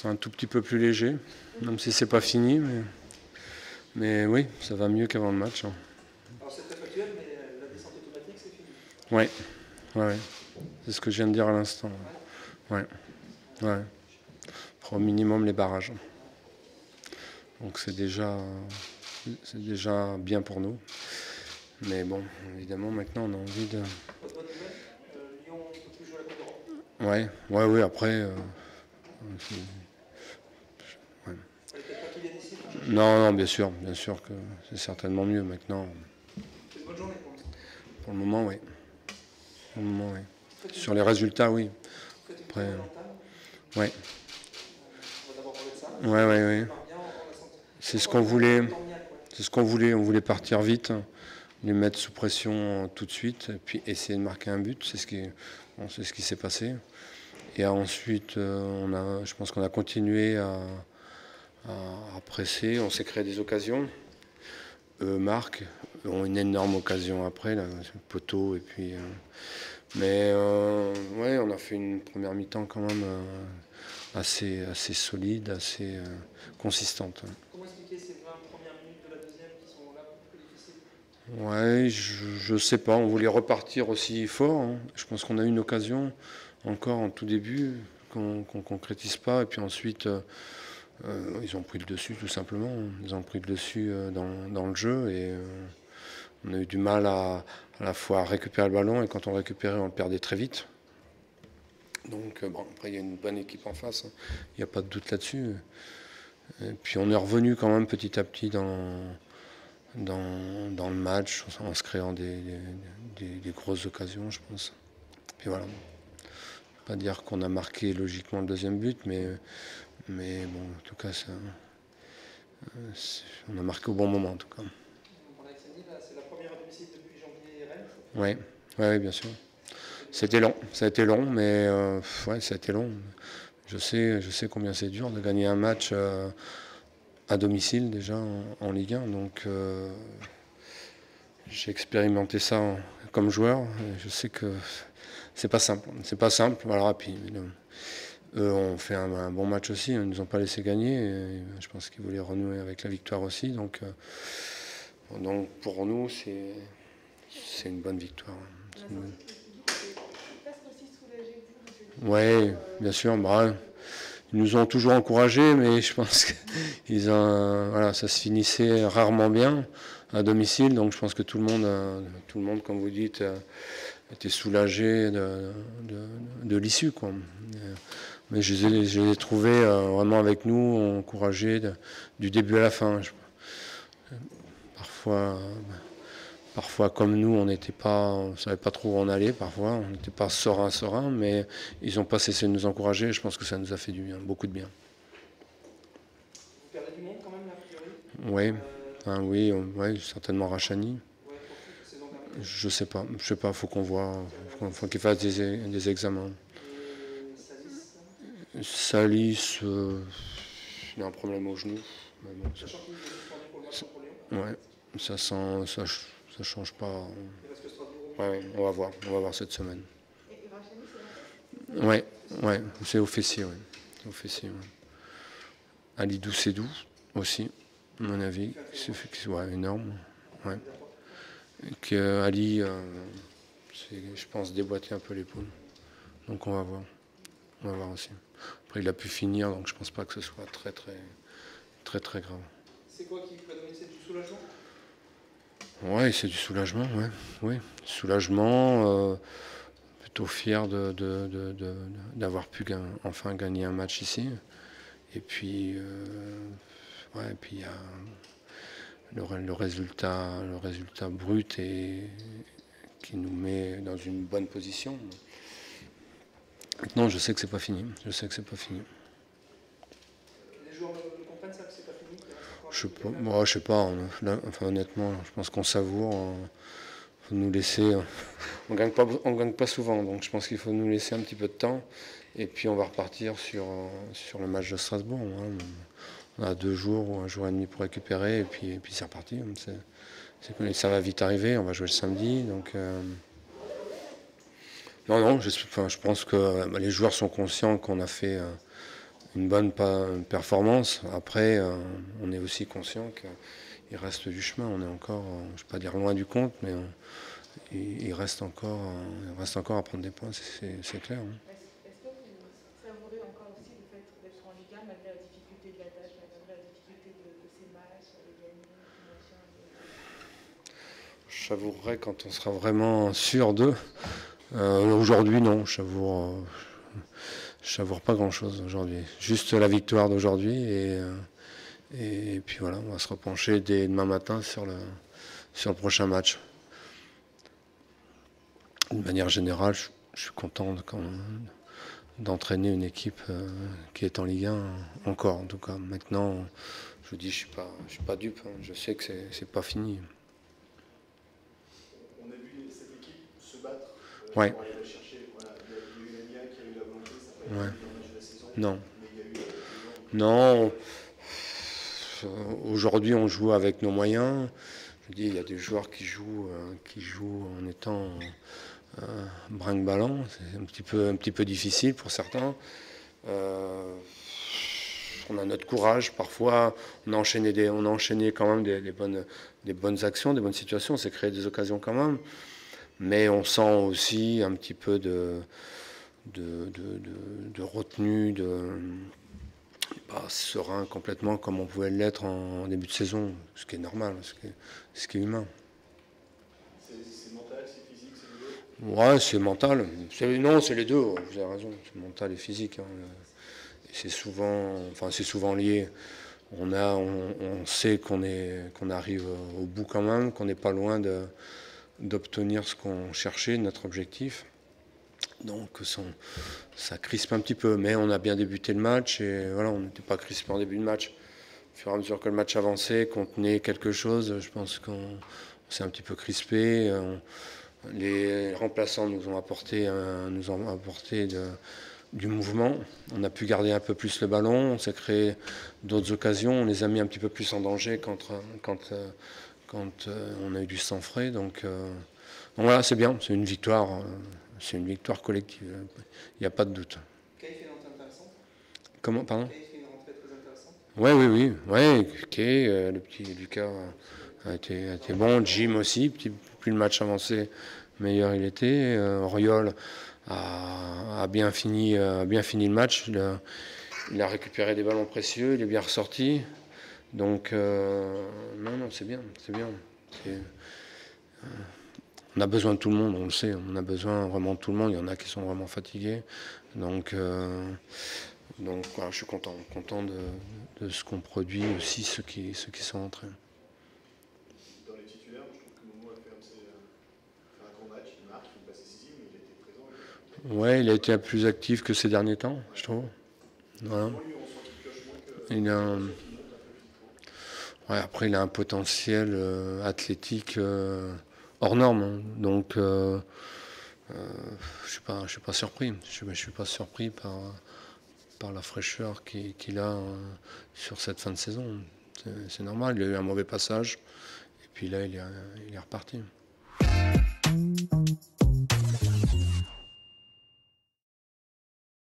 c'est un tout petit peu plus léger, même si c'est pas fini. Mais oui, ça va mieux qu'avant le match. Alors c'est très factuel, mais la descente automatique, c'est fini. Ouais, ouais. C'est ce que je viens de dire à l'instant. Ouais, ouais. Au minimum les barrages. Donc c'est déjà bien pour nous. Mais bon, évidemment, maintenant on a envie de. Pas de bonne nouvelle, Lyon ne peut plus jouer à la Coupe d'Europe. Oui, après. Fallait peut-être pas qu'il vienne ici. Non, bien sûr que c'est certainement mieux maintenant. C'est une bonne journée pour l'instant. Pour le moment, oui. Sur les résultats, oui. Après, ouais. on va d'abord parler de ça. Ouais. C'est ce qu'on voulait. On voulait partir vite, les mettre sous pression tout de suite, et puis essayer de marquer un but. C'est ce qui s'est passé. Et ensuite, je pense qu'on a continué à presser. On s'est créé des occasions. Eux marquent, ont une énorme occasion après, là, le poteau. Et puis, mais on a fait une première mi-temps quand même assez solide, assez consistante. Comment expliquer ces 20 premières minutes de la deuxième qui sont là plus difficiles? Ouais, je sais pas. On voulait repartir aussi fort. Je pense qu'on a eu une occasion encore en tout début qu'on concrétise pas. Et puis ensuite, ils ont pris le dessus tout simplement. Ils ont pris le dessus dans le jeu et on a eu du mal à la fois à récupérer le ballon et quand on récupérait, on le perdait très vite. Donc après il y a une bonne équipe en face. Il n'y a pas de doute là-dessus. Et puis on est revenu quand même petit à petit dans le match en se créant des grosses occasions, je pense. Puis voilà. Pas dire qu'on a marqué logiquement le deuxième but, mais bon, en tout cas, on a marqué au bon moment, en tout cas. C'est la première à domicile depuis janvier Rennes. Oui, bien sûr. C'était long, ça a été long, mais ça a été long. Je sais combien c'est dur de gagner un match à domicile déjà en Ligue 1, donc j'ai expérimenté ça comme joueur. Et je sais que c'est pas simple. Voilà, puis eux ont fait un bon match aussi. Ils ne nous ont pas laissé gagner. Et je pense qu'ils voulaient renouer avec la victoire aussi. Donc pour nous, c'est une bonne victoire. Oui, bien sûr. Ils nous ont toujours encouragés, mais je pense que ça se finissait rarement bien à domicile. Donc je pense que tout le monde, comme vous dites, était soulagé de l'issue, quoi. Mais je les ai trouvés vraiment avec nous, encouragés du début à la fin. Parfois, comme nous, on ne savait pas trop où on allait. Parfois, on n'était pas serein, mais ils n'ont pas cessé de nous encourager. Je pense que ça nous a fait du bien, beaucoup de bien. Vous perdez du monde quand même, a Oui, priori. oui, certainement Rachani. Je sais pas, faut qu'on voit, faut qu'il fasse des examens. Et Salis, il a un problème au genou. Ça change pas. On va voir cette semaine. Ouais, c'est au fessier, Ali Doucedou aussi, à mon avis, c'est énorme. Ouais. Que Ali, je pense, déboîter un peu l'épaule. Donc on va voir aussi. Après, il a pu finir, donc je pense pas que ce soit très grave. C'est quoi qui peut donner? C'est du soulagement? Ouais, c'est du soulagement, ouais. Soulagement, plutôt fier d'avoir pu enfin gagner un match ici. Et puis, il y a le résultat brut qui nous met dans une bonne position. Maintenant, je sais que c'est pas fini. Les joueurs comprennent ça, que c'est pas fini? Je sais pas. Honnêtement, je pense qu'on savoure. Faut nous laisser. On gagne pas souvent, donc je pense qu'il faut nous laisser un petit peu de temps. Et puis on va repartir sur le match de Strasbourg. On a 2 jours ou 1 jour et demi pour récupérer, et puis c'est reparti. Ça va vite arriver. On va jouer le samedi, donc. Non, je pense que les joueurs sont conscients qu'on a fait une bonne performance. Après, on est aussi conscient qu'il reste du chemin. On est encore, je ne vais pas dire loin du compte, mais il reste encore à prendre des points, c'est clair. Hein. Est-ce que vous savourez encore aussi le fait d'être en Ligue 1 malgré la difficulté de la tâche, malgré la difficulté de ces matchs, les gagner, machin, Je savourerai quand on sera vraiment sûr d'eux. Aujourd'hui, non, je savoure pas grand-chose aujourd'hui. Juste la victoire d'aujourd'hui et puis voilà, on va se repencher dès demain matin sur le prochain match. De manière générale, je suis content d'entraîner une équipe qui est en Ligue 1 encore. En tout cas, maintenant, je vous dis, je suis pas dupe. Hein. Je sais que c'est pas fini. On a vu cette équipe se battre. Ouais. Pour aller la chercher. Voilà. Il y a eu l'Amiens qui a eu la volonté, ça n'a pas été le match de la saison. Non. Mais il y a eu non. Aujourd'hui, on joue avec nos moyens. Je dis, il y a des joueurs qui jouent en étant brinque-ballant. C'est un petit peu difficile pour certains. On a notre courage. Parfois, on a enchaîné quand même des bonnes actions, des bonnes situations. On s'est créé des occasions quand même. Mais on sent aussi un petit peu de retenue, pas serein complètement comme on pouvait l'être en début de saison, ce qui est normal, ce qui est humain. c'est mental, c'est physique, c'est les deux. Ouais, c'est mental. Non, c'est les deux, vous avez raison, c'est mental et physique. Hein. C'est souvent lié. On sait qu'on arrive au bout quand même, qu'on n'est pas loin d'obtenir ce qu'on cherchait, notre objectif. Donc ça crispe un petit peu, mais on a bien débuté le match et voilà, on n'était pas crispé en début de match. Au fur et à mesure que le match avançait, qu'on tenait quelque chose, je pense qu'on s'est un petit peu crispé. Les remplaçants nous ont apporté du mouvement. On a pu garder un peu plus le ballon, on s'est créé d'autres occasions, on les a mis un petit peu plus en danger quand on a eu du sang frais. Donc voilà, c'est bien, c'est une victoire collective, il n'y a pas de doute. Kay fait une rentrée intéressante. Comment, pardon? Kay fait une rentrée très intéressante. Oui. Kay, le petit Lucas a été bon. Jim aussi, plus le match avançait, meilleur il était. Auriol a bien fini le match. Il a récupéré des ballons précieux, il est bien ressorti. Donc, non, c'est bien. On a besoin de tout le monde, on le sait. On a besoin vraiment de tout le monde. Il y en a qui sont vraiment fatigués. Donc voilà, je suis content de ce qu'on produit aussi, ceux qui sont entrés. Dans les titulaires, je trouve que Momo a fait un grand match, il marque, il passe décisif, mais il a été présent. Ouais, il a été plus actif que ces derniers temps, je trouve. Voilà. Après, il a un potentiel athlétique hors norme. Hein. Donc, je suis pas surpris. Je suis pas surpris par la fraîcheur qu'il a sur cette fin de saison. C'est normal, il a eu un mauvais passage. Et puis là, il est reparti.